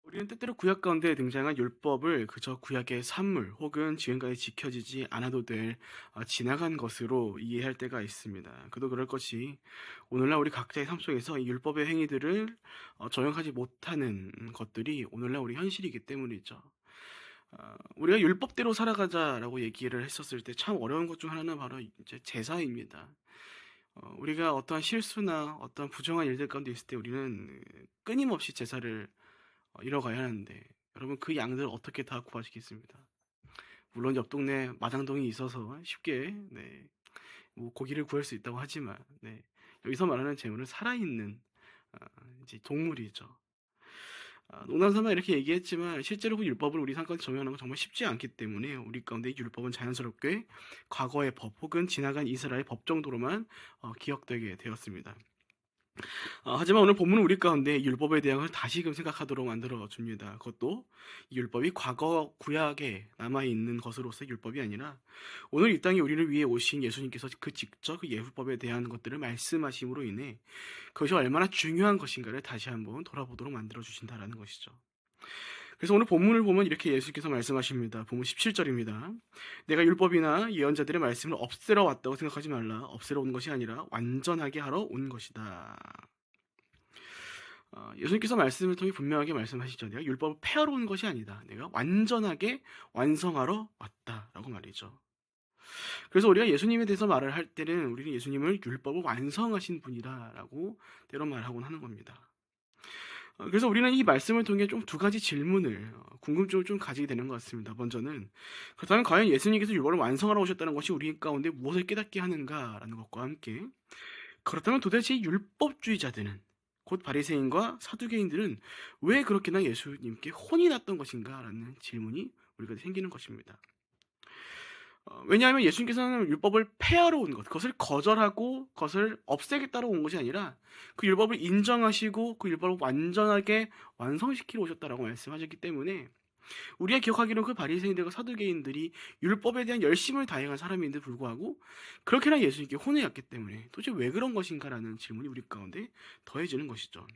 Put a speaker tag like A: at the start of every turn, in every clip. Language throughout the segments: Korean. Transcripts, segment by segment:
A: 우리는 때때로 구약 가운데 등장한 율법을 그저 구약의 산물 혹은 지금까지 지켜지지 않아도 될 지나간 것으로 이해할 때가 있습니다. 그도 그럴 것이 오늘날 우리 각자의 삶 속에서 이 율법의 행위들을 적용하지 못하는 것들이 오늘날 우리 현실이기 때문이죠. 우리가 율법대로 살아가자라고 얘기를 했었을 때 참 어려운 것 중 하나는 바로 이제 제사입니다. 우리가 어떠한 실수나 어떠한 부정한 일들 가운데 있을 때 우리는 끊임없이 제사를 잃어가야 하는데 여러분 그 양들을 어떻게 다 구하시겠습니까? 물론 옆 동네 마장동이 있어서 쉽게 뭐 고기를 구할 수 있다고 하지만 여기서 말하는 재물은 살아있는 아, 이제 동물이죠. 농담삼아 이렇게 얘기했지만 실제로 그 율법을 우리 삶 가운데 적용하는 건 정말 쉽지 않기 때문에 우리 가운데 이 율법은 자연스럽게 과거의 법 혹은 지나간 이스라엘 법 정도로만 기억되게 되었습니다. 하지만 오늘 본문은 우리 가운데 율법에 대한 걸 다시금 생각하도록 만들어 줍니다. 그것도 이 율법이 과거 구약에 남아 있는 것으로서의 율법이 아니라 오늘 이 땅에 우리를 위해 오신 예수님께서 그 직접 그 율법에 대한 것들을 말씀하심으로 인해 그것이 얼마나 중요한 것인가를 다시 한번 돌아보도록 만들어 주신다라는 것이죠. 그래서 오늘 본문을 보면 이렇게 예수께서 말씀하십니다. 본문 17절입니다. 내가 율법이나 예언자들의 말씀을 없애러 왔다고 생각하지 말라. 없애러 온 것이 아니라 완전하게 하러 온 것이다. 예수님께서 말씀을 통해 분명하게 말씀하시죠. 내가 율법을 폐하러 온 것이 아니다. 내가 완전하게 완성하러 왔다라고 말이죠. 그래서 우리가 예수님에 대해서 말을 할 때는 우리는 예수님을 율법을 완성하신 분이다라고 때로 말하곤 하는 겁니다. 그래서 우리는 이 말씀을 통해 좀 두 가지 질문을 궁금증을 좀 가지게 되는 것 같습니다. 먼저는 그렇다면 과연 예수님께서 율법을 완성하러 오셨다는 것이 우리 가운데 무엇을 깨닫게 하는가라는 것과 함께 그렇다면 도대체 이 율법주의자들은 곧 바리새인과 사두개인들은 왜 그렇게나 예수님께 혼이 났던 것인가라는 질문이 우리가 생기는 것입니다. 왜냐하면 예수님께서는 율법을 폐하러 온 것, 그것을 거절하고 그것을 없애겠다로 온 것이 아니라 그 율법을 인정하시고 그 율법을 완전하게 완성시키러 오셨다라고 말씀하셨기 때문에 우리가 기억하기로는 그 바리새인들과 사두개인들이 율법에 대한 열심을 다해간 사람인데 불구하고 그렇게나 예수님께 혼을 났기 때문에 도대체 왜 그런 것인가라는 질문이 우리 가운데 더해지는 것이죠.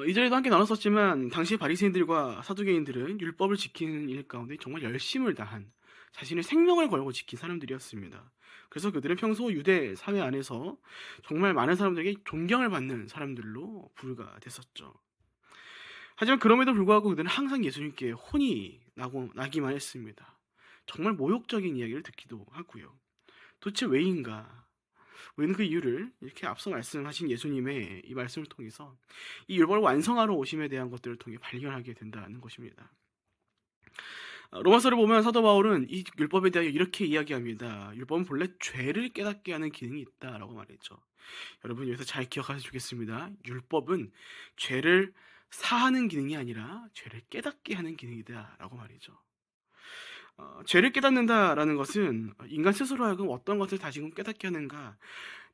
A: 이전에도 함께 나눴었지만 당시 바리새인들과 사두개인들은 율법을 지키는 일 가운데 정말 열심을 다한 자신의 생명을 걸고 지킨 사람들이었습니다. 그래서 그들은 평소 유대 사회 안에서 정말 많은 사람들에게 존경을 받는 사람들로 부류가 됐었죠. 하지만 그럼에도 불구하고 그들은 항상 예수님께 혼이 나기만 했습니다. 정말 모욕적인 이야기를 듣기도 하고요. 도대체 왜인가? 우리는 그 이유를 이렇게 앞서 말씀하신 예수님의 이 말씀을 통해서 이 율법을 완성하러 오심에 대한 것들을 통해 발견하게 된다는 것입니다. 로마서를 보면 사도 바울은 이 율법에 대하여 이렇게 이야기합니다. 율법은 본래 죄를 깨닫게 하는 기능이 있다라고 말했죠. 여러분 여기서 잘 기억하시면 좋겠습니다. 율법은 죄를 사하는 기능이 아니라 죄를 깨닫게 하는 기능이다라고 말이죠. 죄를 깨닫는다라는 것은 인간 스스로 하여금 어떤 것을 다시금 깨닫게 하는가,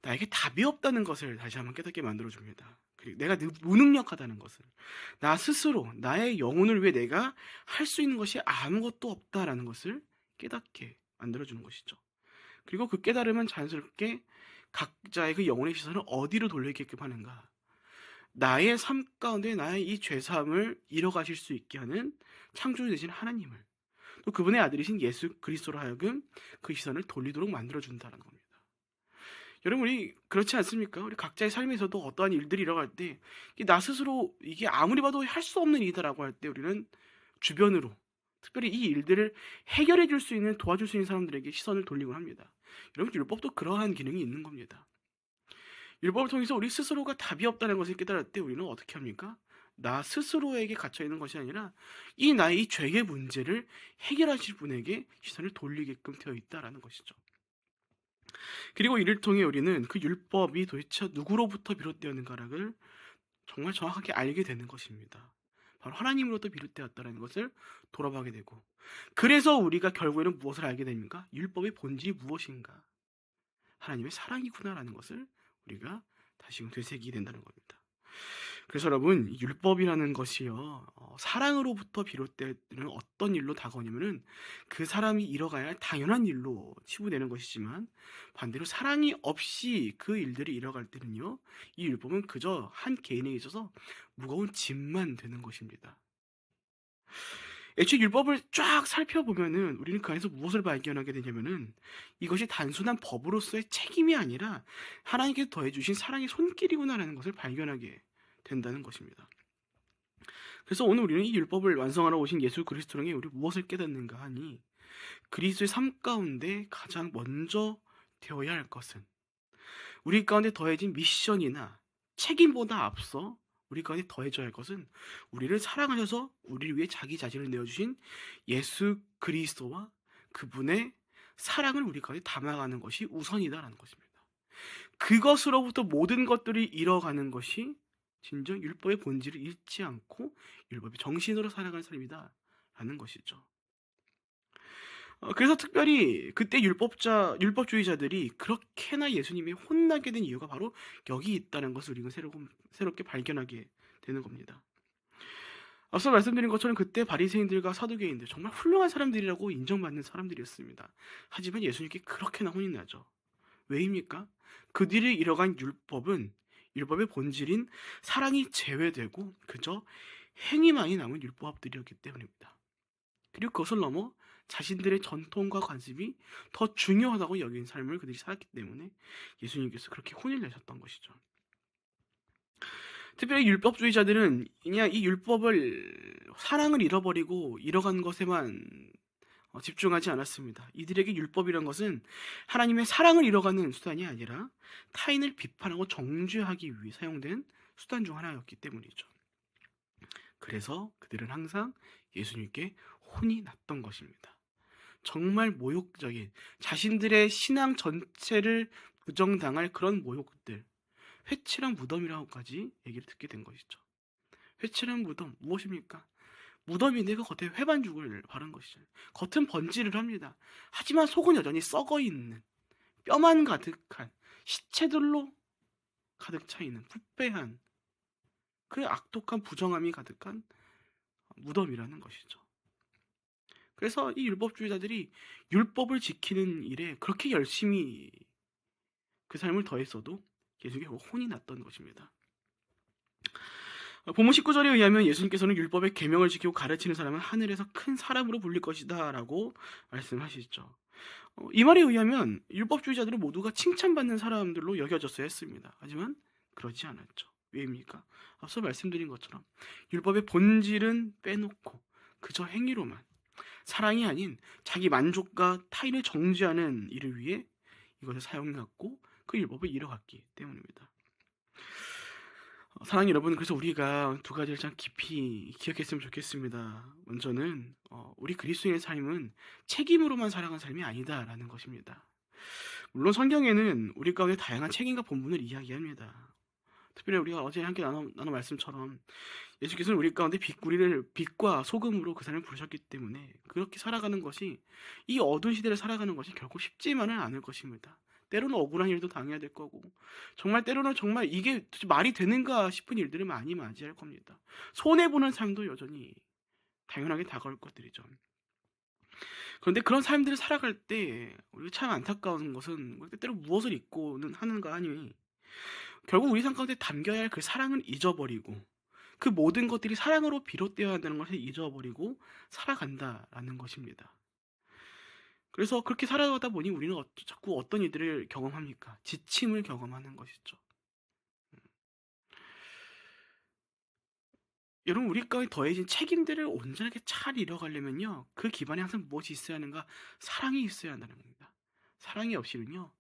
A: 나에게 답이 없다는 것을 다시 한번 깨닫게 만들어줍니다. 그리고 내가 무능력하다는 것을, 나 스스로 나의 영혼을 위해 내가 할 수 있는 것이 아무것도 없다라는 것을 깨닫게 만들어주는 것이죠. 그리고 그 깨달음은 자연스럽게 각자의 그 영혼의 시선을 어디로 돌리게끔 하는가, 나의 삶 가운데 나의 이 죄사함을 이뤄가실 수 있게 하는 창조주 되신 하나님을, 또 그분의 아들이신 예수 그리스도로 하여금 그 시선을 돌리도록 만들어준다는 겁니다. 여러분 우리 그렇지 않습니까? 우리 각자의 삶에서도 어떠한 일들이 일어날 때 나 스스로 이게 아무리 봐도 할 수 없는 일이다라고 할 때 우리는 주변으로, 특별히 이 일들을 해결해 줄 수 있는, 도와줄 수 있는 사람들에게 시선을 돌리곤 합니다. 여러분 율법도 그러한 기능이 있는 겁니다. 율법을 통해서 우리 스스로가 답이 없다는 것을 깨달을 때 우리는 어떻게 합니까? 나 스스로에게 갇혀 있는 것이 아니라 이 나의 이 죄의 문제를 해결하실 분에게 시선을 돌리게끔 되어 있다라는 것이죠. 그리고 이를 통해 우리는 그 율법이 도대체 누구로부터 비롯되었는가를 정말 정확하게 알게 되는 것입니다. 바로 하나님으로부터 비롯되었다는 것을 돌아보게 되고, 그래서 우리가 결국에는 무엇을 알게 됩니까? 율법의 본질이 무엇인가? 하나님의 사랑이구나라는 것을 우리가 다시금 되새기게 된다는 겁니다. 그래서 여러분 율법이라는 것이요 사랑으로부터 비롯되는 어떤 일로 다가오냐면은 그 사람이 이뤄가야 할 당연한 일로 치부되는 것이지만, 반대로 사랑이 없이 그 일들이 이뤄갈 때는요, 이 율법은 그저 한 개인에게 있어서 무거운 짐만 되는 것입니다. 애초에 율법을 쫙 살펴보면은 우리는 그 안에서 무엇을 발견하게 되냐면은 이것이 단순한 법으로서의 책임이 아니라 하나님께서 더해주신 사랑의 손길이구나라는 것을 발견하게 된다는 것입니다. 그래서 오늘 우리는 이 율법을 완성하러 오신 예수 그리스도로 우리 무엇을 깨닫는가 하니, 그리스도의 삶 가운데 가장 먼저 되어야 할 것은 우리 가운데 더해진 미션이나 책임보다 앞서 우리 가운데 더해져야 할 것은 우리를 사랑하셔서 우리를 위해 자기 자신을 내어주신 예수 그리스도와 그분의 사랑을 우리 가운데 담아가는 것이 우선이다라는 것입니다. 그것으로부터 모든 것들이 이뤄가는 것이 진정 율법의 본질을 잃지 않고 율법의 정신으로 살아가는 삶이다라는 것이죠. 그래서 특별히 그때 율법주의자들이 그렇게나 예수님이 혼나게 된 이유가 바로 여기 있다는 것을 우리가 새롭게 발견하게 되는 겁니다. 앞서 말씀드린 것처럼 그때 바리새인들과 사두개인들 정말 훌륭한 사람들이라고 인정받는 사람들이었습니다. 하지만 예수님께 그렇게나 혼이 나죠. 왜입니까? 그들이 이뤄간 율법의 본질인 사랑이 제외되고 그저 행위만이 남은 율법들이었기 때문입니다. 그리고 그것을 넘어 자신들의 전통과 관습이 더 중요하다고 여긴 삶을 그들이 살았기 때문에 예수님께서 그렇게 혼을 내셨던 것이죠. 특별히 율법주의자들은 그냥 이 사랑을 잃어버리고 잃어간 것에만 집중하지 않았습니다. 이들에게 율법이란 것은 하나님의 사랑을 잃어가는 수단이 아니라 타인을 비판하고 정죄하기 위해 사용된 수단 중 하나였기 때문이죠. 그래서 그들은 항상 예수님께 혼이 났던 것입니다. 정말 모욕적인, 자신들의 신앙 전체를 부정당할 그런 모욕들, 회칠한 무덤이라고까지 얘기를 듣게 된 것이죠. 회칠한 무덤, 무엇입니까? 무덤이 내가 겉에 회반죽을 바른 것이죠. 겉은 번지를 합니다. 하지만 속은 여전히 썩어있는, 뼈만 가득한, 시체들로 가득 차있는 부패한, 그 악독한 부정함이 가득한 무덤이라는 것이죠. 그래서 이 율법주의자들이 율법을 지키는 일에 그렇게 열심히 그 삶을 더했어도 예수님께 혼이 났던 것입니다. 본문 19절에 의하면 예수님께서는 율법의 계명을 지키고 가르치는 사람은 하늘에서 큰 사람으로 불릴 것이다 라고 말씀하시죠. 이 말에 의하면 율법주의자들은 모두가 칭찬받는 사람들로 여겨졌어야 했습니다. 하지만 그러지 않았죠. 왜입니까? 앞서 말씀드린 것처럼 율법의 본질은 빼놓고 그저 행위로만, 사랑이 아닌 자기 만족과 타인을 정죄하는 일을 위해 이것을 사용해왔고 그 율법을 이뤄갔기 때문입니다. 사랑하는 여러분, 그래서 우리가 두 가지를 참 깊이 기억했으면 좋겠습니다. 먼저는 우리 그리스도인의 삶은 책임으로만 살아간 삶이 아니다라는 것입니다. 물론 성경에는 우리 가운데 다양한 책임과 본분을 이야기합니다. 특별히 우리가 어제 함께 나눈 말씀처럼 예수께서는 우리 가운데 빛과 소금으로 그 삶을 부르셨기 때문에 그렇게 살아가는 것이, 이 어두운 시대를 살아가는 것이 결코 쉽지만은 않을 것입니다. 때로는 억울한 일도 당해야 될 거고, 때로는 정말 이게 말이 되는가 싶은 일들을 많이 맞이할 겁니다. 손해보는 삶도 여전히 당연하게 다가올 것들이죠. 그런데 그런 삶들을 살아갈 때 우리가 참 안타까운 것은 때때로 무엇을 잊고는 하는가 하니, 결국 우리 삶 가운데 담겨야 할 그 사랑을 잊어버리고 그 모든 것들이 사랑으로 비롯되어야 한다는 것을 잊어버리고 살아간다라는 것입니다. 그래서 그렇게 살아가다 보니 우리는 자꾸 어떤 일들을 경험합니까? 지침을 경험하는 것이죠. 여러분, 우리 가운데 더해진 책임들을 온전하게 잘 이뤄가려면요, 그 기반에 항상 무엇이 있어야 하는가? 사랑이 있어야 한다는 겁니다. 사랑이 없이는요,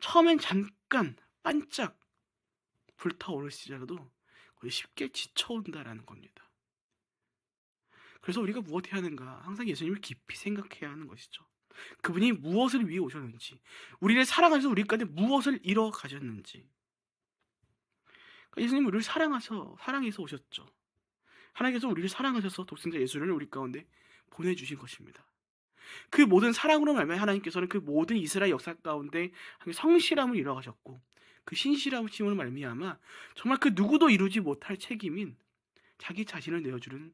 A: 처음엔 잠깐 반짝 불타오르시더라도 쉽게 지쳐온다라는 겁니다. 그래서 우리가 무엇 해야 하는가? 항상 예수님을 깊이 생각해야 하는 것이죠. 그분이 무엇을 위해 오셨는지, 우리를 사랑하셔서 우리 가운데 무엇을 이뤄 가셨는지. 예수님은 우리를 사랑해서 오셨죠. 하나님께서 우리를 사랑하셔서 독생자 예수를 우리 가운데 보내주신 것입니다. 그 모든 사랑으로 말미암아 하나님께서는 그 모든 이스라엘 역사 가운데 성실함을 이뤄가셨고, 그 신실함으로 말미암아 정말 그 누구도 이루지 못할 책임인 자기 자신을 내어주는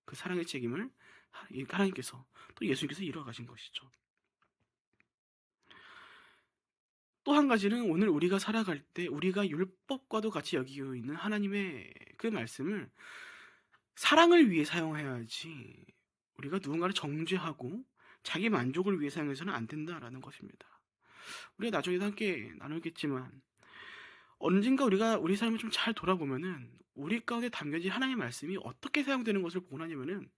A: 그 사랑의 책임을 하나님께서 또 예수님께서 이루어가신 것이죠. 또 한 가지는 오늘 우리가 살아갈 때 우리가 율법과도 같이 여기고 있는 하나님의 그 말씀을 사랑을 위해 사용해야지 우리가 누군가를 정죄하고 자기 만족을 위해 사용해서는 안 된다라는 것입니다. 우리가 나중에도 함께 나누겠지만 언젠가 우리가 우리 삶을 좀 잘 돌아보면은 우리 가운데 담겨진 하나님의 말씀이 어떻게 사용되는 것을 보나냐면은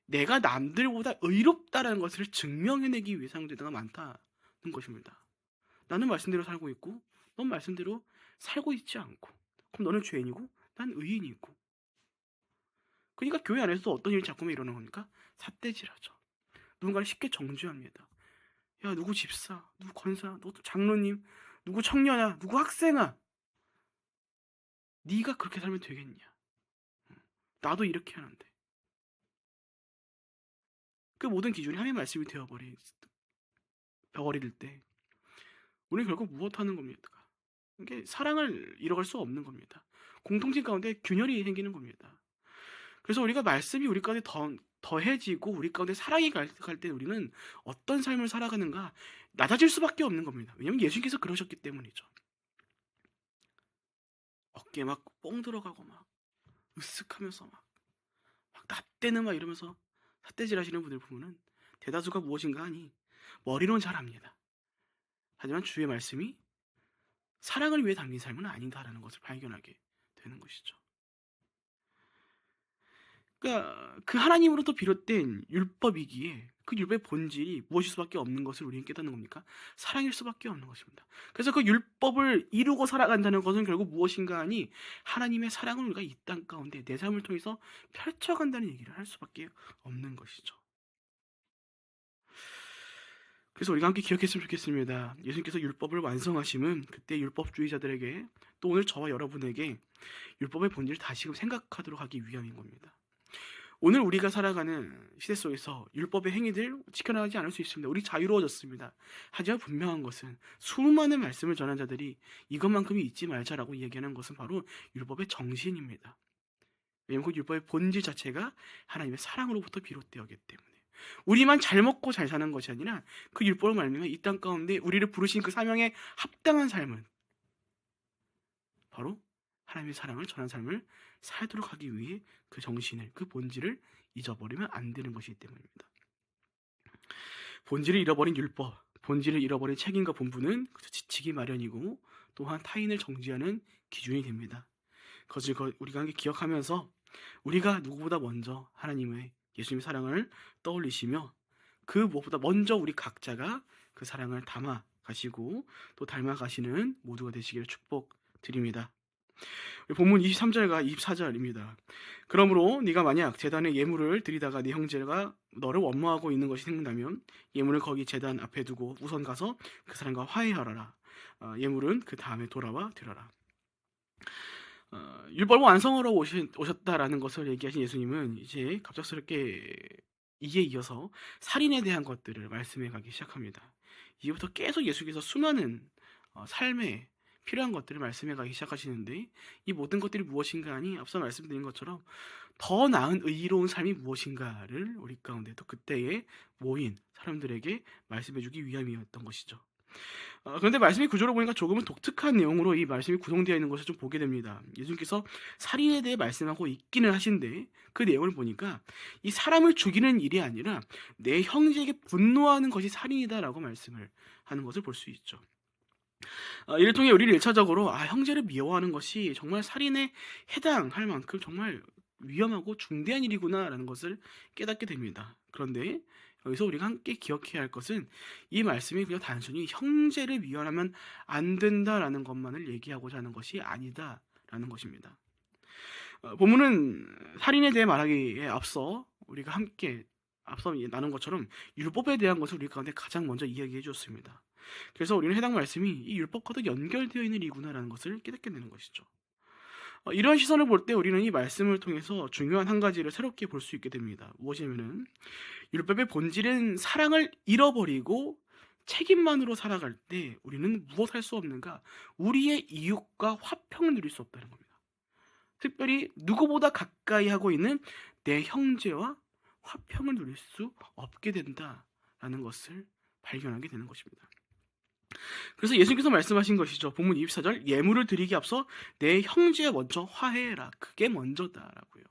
A: 내가 남들보다 의롭다라는 것을 증명해내기 위해 사용되는 때가 많다는 것입니다. 나는 말씀대로 살고 있고 넌 말씀대로 살고 있지 않고 그럼 너는 죄인이고 난 의인이고 그러니까 교회 안에서도 어떤 일이 자꾸만 일어나는 겁니까? 삿대질하죠. 누군가를 쉽게 정죄합니다. 야 누구 집사, 누구 권사, 누구 장로님, 누구 청년아, 누구 학생아 네가 그렇게 살면 되겠냐? 나도 이렇게 하는데 그 모든 기준이 하나님의 말씀이 되어버릴 때 우리는 결국 무엇하는 겁니까? 이게 사랑을 잃어갈 수 없는 겁니다. 공통점 가운데 균열이 생기는 겁니다. 그래서 우리가 말씀이 우리 가운데 더해지고 우리 가운데 사랑이 갈 때 우리는 어떤 삶을 살아가는가 낮아질 수밖에 없는 겁니다. 왜냐하면 예수님께서 그러셨기 때문이죠. 어깨 막 뽕 들어가고 막 으쓱하면서 막 납대는 막 이러면서 삿대질 하시는 분들 보면은 대다수가 무엇인가 하니 머리로는 잘 압니다. 하지만 주의 말씀이 사랑을 위해 담긴 삶은 아닌가라는 것을 발견하게 되는 것이죠. 그러니까 그 하나님으로부터 비롯된 율법이기에 그 율법의 본질이 무엇일 수밖에 없는 것을 우리는 깨닫는 겁니까? 사랑일 수밖에 없는 것입니다. 그래서 그 율법을 이루고 살아간다는 것은 결국 무엇인가 하니 하나님의 사랑을 우리가 이 땅 가운데 내 삶을 통해서 펼쳐간다는 얘기를 할 수밖에 없는 것이죠. 그래서 우리가 함께 기억했으면 좋겠습니다. 예수님께서 율법을 완성하심은 그때 율법주의자들에게 또 오늘 저와 여러분에게 율법의 본질을 다시금 생각하도록 하기 위함인 겁니다. 오늘 우리가 살아가는 시대 속에서 율법의 행위들 지켜나가지 않을 수 있습니다. 우리 자유로워졌습니다. 하지만 분명한 것은 수많은 말씀을 전한 자들이 이것만큼이 잊지 말자라고 얘기하는 것은 바로 율법의 정신입니다. 왜냐하면 그 율법의 본질 자체가 하나님의 사랑으로부터 비롯되었기 때문에 우리만 잘 먹고 잘 사는 것이 아니라 그 율법을 말미암아 이 땅 가운데 우리를 부르신 그 사명에 합당한 삶은 바로 하나님의 사랑을 전한 삶을 살도록 하기 위해 그 정신을, 그 본질을 잊어버리면 안 되는 것이기 때문입니다. 본질을 잃어버린 율법, 본질을 잃어버린 책임과 본분은 지치기 마련이고 또한 타인을 정죄하는 기준이 됩니다. 그것을 우리가 함께 기억하면서 우리가 누구보다 먼저 하나님의 예수님의 사랑을 떠올리시며 그 무엇보다 먼저 우리 각자가 그 사랑을 담아 가시고 또 닮아 가시는 모두가 되시기를 축복드립니다. 본문 23절과 24절입니다. 그러므로 네가 만약 제단에 예물을 드리다가 네 형제가 너를 원망하고 있는 것이 생각나면 예물을 거기 제단 앞에 두고 우선 가서 그 사람과 화해하라. 예물은 그 다음에 돌아와 드려라. 율법을 완성하러 오셨다라는 것을 얘기하신 예수님은 이제 갑작스럽게 이에 이어서 살인에 대한 것들을 말씀해 가기 시작합니다. 이제부터 계속 예수께서 수많은 삶에 필요한 것들을 말씀해 가기 시작하시는데 이 모든 것들이 무엇인가 하니 앞서 말씀드린 것처럼 더 나은 의로운 삶이 무엇인가를 우리 가운데 또 그때에 모인 사람들에게 말씀해 주기 위함이었던 것이죠. 그런데 말씀의 구조를 보니까 조금은 독특한 내용으로 이 말씀이 구성되어 있는 것을 좀 보게 됩니다. 예수님께서 살인에 대해 말씀하고 있기는 하신데 그 내용을 보니까 이 사람을 죽이는 일이 아니라 내 형제에게 분노하는 것이 살인이다라고 말씀을 하는 것을 볼 수 있죠. 이를 통해 우리는 1차적으로 형제를 미워하는 것이 정말 살인에 해당할 만큼 정말 위험하고 중대한 일이구나라는 것을 깨닫게 됩니다. 그런데 여기서 우리가 함께 기억해야 할 것은 이 말씀이 그냥 단순히 형제를 미워하면 안 된다라는 것만을 얘기하고자 하는 것이 아니다라는 것입니다. 본문은 살인에 대해 말하기에 앞서 우리가 함께 앞서 나눈 것처럼 율법에 대한 것을 우리 가운데 가장 먼저 이야기해 주었습니다. 그래서 우리는 해당 말씀이 이 율법과도 연결되어 있는 일이구나라는 것을 깨닫게 되는 것이죠. 이러한 시선을 볼 때 우리는 이 말씀을 통해서 중요한 한 가지를 새롭게 볼 수 있게 됩니다. 무엇이냐면은 율법의 본질은 사랑을 잃어버리고 책임만으로 살아갈 때 우리는 무엇할 수 없는가? 우리의 이웃과 화평을 누릴 수 없다는 겁니다. 특별히 누구보다 가까이 하고 있는 내 형제와 화평을 누릴 수 없게 된다라는 것을 발견하게 되는 것입니다. 그래서 예수님께서 말씀하신 것이죠. 본문 24절, 예물을 드리기 앞서 내 형제와 먼저 화해해라. 그게 먼저다라고요.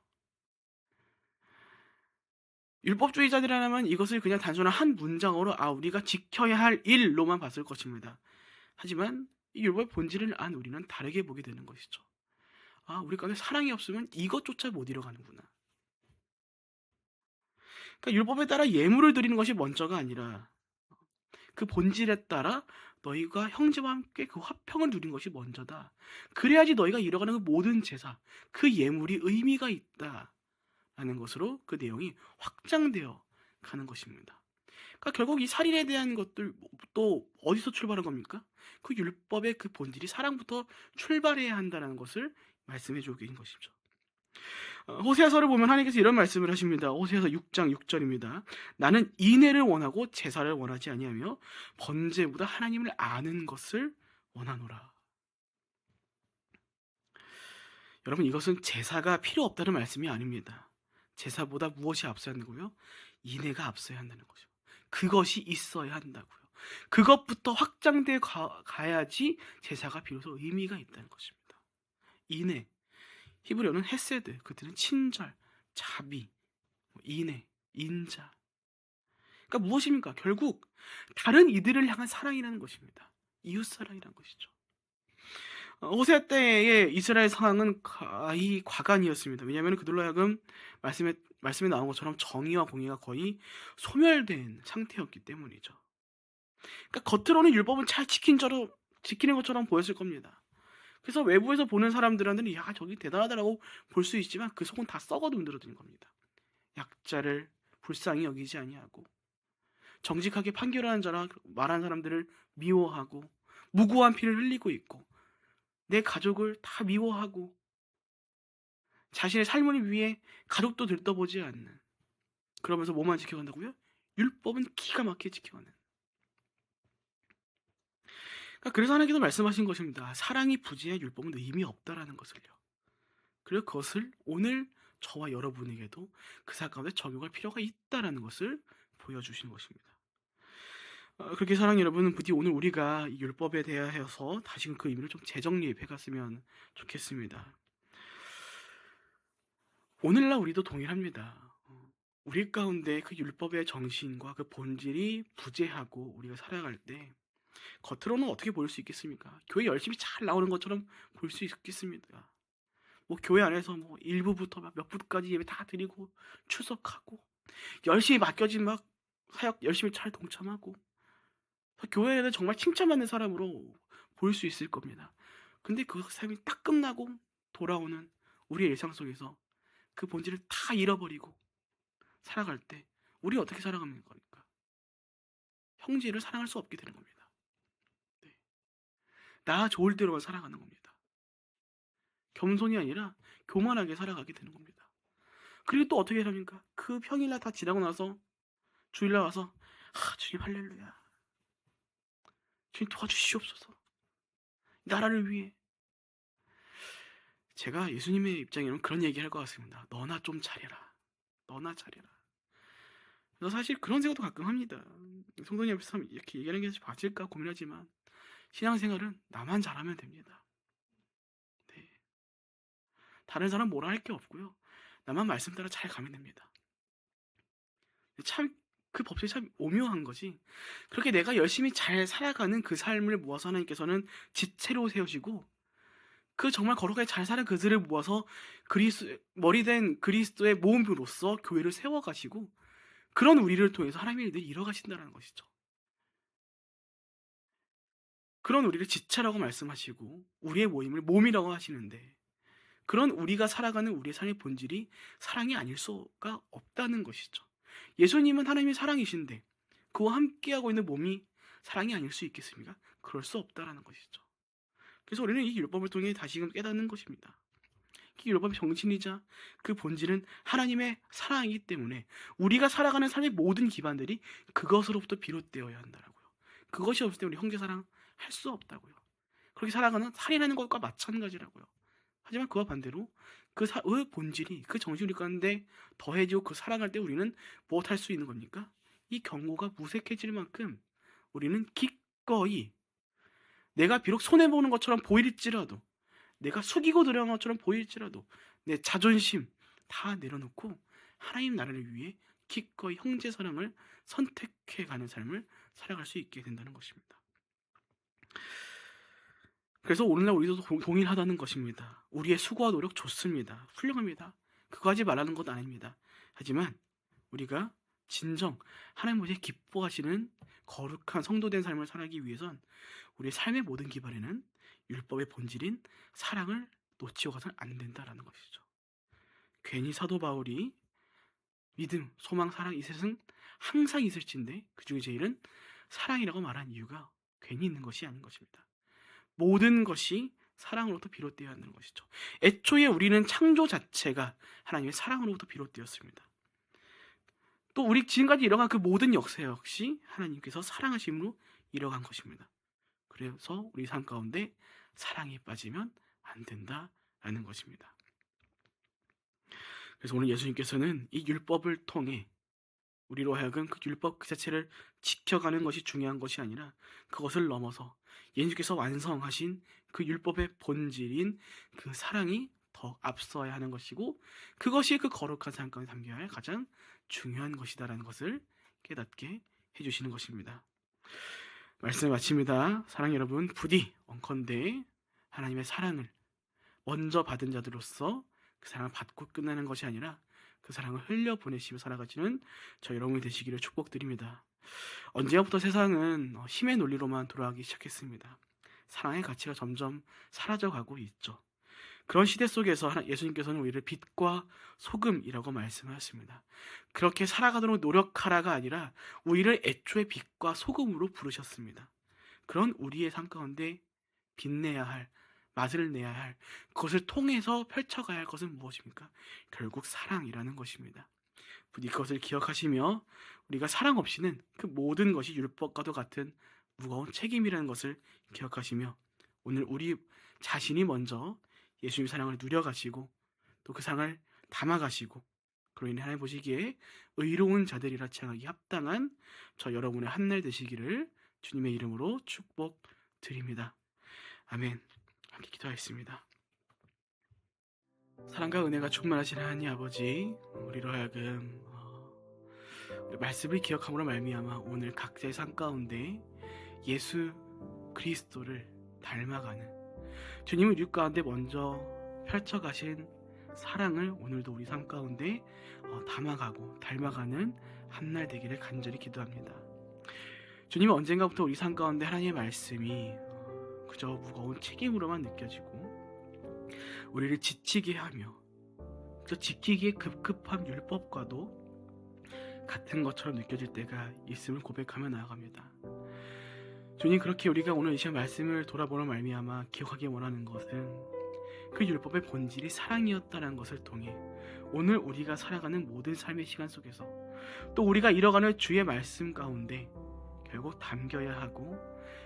A: 율법주의자들이라면 이것을 그냥 단순한 한 문장으로 우리가 지켜야 할 일로만 봤을 것입니다. 하지만 이 율법의 본질을 안 우리는 다르게 보게 되는 것이죠. 우리 가운데 사랑이 없으면 이것조차 못 이뤄가는구나. 그러니까 율법에 따라 예물을 드리는 것이 먼저가 아니라 그 본질에 따라 너희가 형제와 함께 그 화평을 누린 것이 먼저다. 그래야지 너희가 이뤄가는 그 모든 제사, 그 예물이 의미가 있다라는 것으로 그 내용이 확장되어 가는 것입니다. 그러니까 결국 이 살인에 대한 것들 또 어디서 출발한 겁니까? 그 율법의 그 본질이 사랑부터 출발해야 한다는 것을 말씀해 주고 계신 것이죠. 호세아서를 보면 하나님께서 이런 말씀을 하십니다. 호세아서 6장 6절입니다. 나는 인애를 원하고 제사를 원하지 아니하며 번제보다 하나님을 아는 것을 원하노라. 여러분, 이것은 제사가 필요 없다는 말씀이 아닙니다. 제사보다 무엇이 앞서야 한다고요? 인애가 앞서야 한다는 거죠. 그것이 있어야 한다고요. 그것부터 확장돼 가야지 제사가 비로소 의미가 있다는 것입니다. 인애, 히브리어는 헤세드, 그때는 친절, 자비, 인애, 인자. 그러니까 무엇입니까? 결국 다른 이들을 향한 사랑이라는 것입니다. 이웃사랑이라는 것이죠. 호세아 때의 이스라엘 상황은 거의 과간이었습니다. 왜냐하면 그들로 하여금 말씀에 나온 것처럼 정의와 공의가 거의 소멸된 상태였기 때문이죠. 그러니까 겉으로는 율법은 잘 지키는 것처럼 보였을 겁니다. 그래서 외부에서 보는 사람들한테는 저기 대단하다라고 볼 수 있지만 그 속은 다 썩어 문드러진 겁니다. 약자를 불쌍히 여기지 아니하고 정직하게 판결하는 자라 말하는 사람들을 미워하고 무고한 피를 흘리고 있고 내 가족을 다 미워하고 자신의 삶을 위해 가족도 들떠보지 않는, 그러면서 뭐만 지켜간다고요? 율법은 기가 막히게 지켜가는. 그래서 하나님께서 말씀하신 것입니다. 사랑이 부재해 율법은 의미 없다라는 것을요. 그리고 그것을 오늘 저와 여러분에게도 그 사건에 적용할 필요가 있다라는 것을 보여주시는 것입니다. 그렇게 사랑하는 여러분, 부디 오늘 우리가 이 율법에 대하여서 다시금 그 의미를 좀 재정립해 갔으면 좋겠습니다. 오늘날 우리도 동일합니다. 우리 가운데 그 율법의 정신과 그 본질이 부재하고 우리가 살아갈 때 겉으로는 어떻게 보일 수 있겠습니까? 교회 열심히 잘 나오는 것처럼 볼 수 있겠습니다. 교회 안에서 1부부터 몇 부까지 예배 다 드리고 출석하고 열심히 맡겨진 사역 열심히 잘 동참하고 교회에는 정말 칭찬받는 사람으로 보일 수 있을 겁니다. 근데 그 삶이 딱 끝나고 돌아오는 우리의 일상 속에서 그 본질을 다 잃어버리고 살아갈 때 우리 어떻게 살아가는 겁니까? 형제를 사랑할 수 없게 되는 겁니다. 네. 나 좋을 대로만 살아가는 겁니다. 겸손이 아니라 교만하게 살아가게 되는 겁니다. 그리고 또 어떻게 합니까? 그 평일날 다 지나고 나서 주일날 와서 주님 할렐루야, 주님 도와주시옵소서, 나라를 위해. 제가 예수님의 입장에는 그런 얘기할 것 같습니다. 너나 좀 잘해라. 너나 잘해라. 그래서 사실 그런 생각도 가끔 합니다. 성도님 앞에서 이렇게 얘기하는 게 맞을까 고민하지만 신앙생활은 나만 잘하면 됩니다. 네. 다른 사람 뭐라 할 게 없고요. 나만 말씀 따라 잘 가면 됩니다. 참 그 법칙이 참 오묘한 거지. 그렇게 내가 열심히 잘 살아가는 그 삶을 모아서 하나님께서는 지체로 세우시고 그 정말 거룩하게 잘 사는 그들을 모아서 머리된 그리스도의 모음으로서 교회를 세워가시고 그런 우리를 통해서 하나님의 일을 이뤄가신다는 것이죠. 그런 우리를 지체라고 말씀하시고 우리의 모임을 몸이라고 하시는데 그런 우리가 살아가는 우리의 삶의 본질이 사랑이 아닐 수가 없다는 것이죠. 예수님은 하나님의 사랑이신데 그와 함께하고 있는 몸이 사랑이 아닐 수 있겠습니까? 그럴 수 없다라는 것이죠. 그래서 우리는 이 율법을 통해 다시금 깨닫는 것입니다. 이 율법의 정신이자 그 본질은 하나님의 사랑이기 때문에 우리가 살아가는 삶의 모든 기반들이 그것으로부터 비롯되어야 한다고요. 그것이 없을 때 우리 형제 사랑 할 수 없다고요. 그렇게 살아가는 살인하는 것과 마찬가지라고요. 하지만 그와 반대로 그 본질이, 그 정신이 우리 가운데 더해지고 그 사랑할 때 우리는 무엇할 수 있는 겁니까? 이 경고가 무색해질 만큼 우리는 기꺼이, 내가 비록 손해보는 것처럼 보일지라도, 내가 숙이고 들어간 것처럼 보일지라도 내 자존심 다 내려놓고 하나님 나라를 위해 기꺼이 형제 사랑을 선택해가는 삶을 살아갈 수 있게 된다는 것입니다. 그래서 오늘날 우리도 동일하다는 것입니다. 우리의 수고와 노력 좋습니다. 훌륭합니다. 그거 하지 말라는 것 아닙니다. 하지만 우리가 진정 하나님 보시기에 기뻐하시는 거룩한 성도된 삶을 살기 위해선 우리의 삶의 모든 기반에는 율법의 본질인 사랑을 놓치고 가서는 안 된다라는 것이죠. 괜히 사도 바울이 믿음, 소망, 사랑 이 셋은 항상 있을진데 그 중에 제일은 사랑이라고 말한 이유가 괜히 있는 것이 아닌 것입니다. 모든 것이 사랑으로부터 비롯되어야 하는 것이죠. 애초에 우리는 창조 자체가 하나님의 사랑으로부터 비롯되었습니다. 또 우리 지금까지 이뤄간 그 모든 역사 역시 하나님께서 사랑하심으로 이뤄간 것입니다. 그래서 우리 삶 가운데 사랑이 빠지면 안 된다라는 것입니다. 그래서 오늘 예수님께서는 이 율법을 통해 우리로 하여금 그 율법 그 자체를 지켜가는 것이 중요한 것이 아니라 그것을 넘어서 예수님께서 완성하신 그 율법의 본질인 그 사랑이 더 앞서야 하는 것이고 그것이 그 거룩한 삶 가운데 담겨야 할 가장 중요한 것이다라는 것을 깨닫게 해주시는 것입니다. 말씀을 마칩니다. 사랑 여러분, 부디 원컨대 하나님의 사랑을 먼저 받은 자들로서 그 사랑을 받고 끝나는 것이 아니라 그 사랑을 흘려보내시며 살아가시는 저 여러분이 되시기를 축복드립니다. 언제부터 세상은 힘의 논리로만 돌아가기 시작했습니다. 사랑의 가치가 점점 사라져가고 있죠. 그런 시대 속에서 예수님께서는 우리를 빛과 소금이라고 말씀하셨습니다. 그렇게 살아가도록 노력하라가 아니라 우리를 애초에 빛과 소금으로 부르셨습니다. 그런 우리의 삶 가운데 빛내야 할, 맛을 내야 할, 그것을 통해서 펼쳐가야 할 것은 무엇입니까? 결국 사랑이라는 것입니다. 부디 그것을 기억하시며 우리가 사랑 없이는 그 모든 것이 율법과도 같은 무거운 책임이라는 것을 기억하시며 오늘 우리 자신이 먼저 예수님의 사랑을 누려가시고 또 그 사랑을 담아가시고 그로 인해 하나님 보시기에 의로운 자들이라 칭하기 합당한 저 여러분의 한날 되시기를 주님의 이름으로 축복드립니다. 아멘. 함께 기도하겠습니다. 사랑과 은혜가 충만하신 하나님 아버지, 우리로 하여금 말씀을 기억함으로 말미암아 오늘 각자의 삶 가운데 예수 그리스도를 닮아가는 주님의 육 가운데 먼저 펼쳐가신 사랑을 오늘도 우리 삶 가운데 담아가고 닮아가는 한날 되기를 간절히 기도합니다. 주님은 언젠가부터 우리 삶 가운데 하나님의 말씀이 그저 무거운 책임으로만 느껴지고 우리를 지치게 하며 그저 지키기에 급급한 율법과도 같은 것처럼 느껴질 때가 있음을 고백하며 나아갑니다. 주님, 그렇게 우리가 오늘 이 시간 말씀을 돌아보는 말미암아 기억하기 원하는 것은 그 율법의 본질이 사랑이었다는 것을 통해 오늘 우리가 살아가는 모든 삶의 시간 속에서 또 우리가 이뤄가는 주의 말씀 가운데 결국 담겨야 하고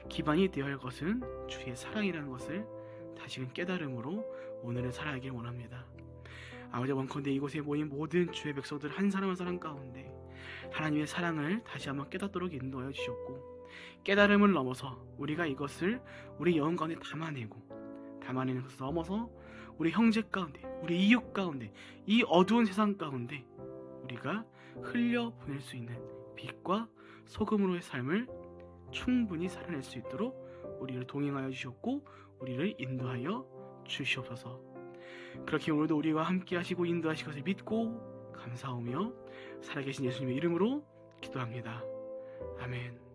A: 기반이 되어야 할 것은 주의 사랑이라는 것을 다시금 깨달음으로 오늘을 살아가길 원합니다. 아버지, 원컨대 이곳에 모인 모든 주의 백성들 한 사람 한 사람 가운데 하나님의 사랑을 다시 한번 깨닫도록 인도하여 주셨고 깨달음을 넘어서 우리가 이것을 우리 영혼 가운데 담아내는 것을 넘어서 우리 형제 가운데, 우리 이웃 가운데, 이 어두운 세상 가운데 우리가 흘려보낼 수 있는 빛과 소금으로의 삶을 충분히 살아낼 수 있도록 우리를 동행하여 주셨고 우리를 인도하여 주시옵소서. 그렇게 오늘도 우리와 함께 하시고 인도하실 것을 믿고 감사하며 살아계신 예수님의 이름으로 기도합니다. 아멘.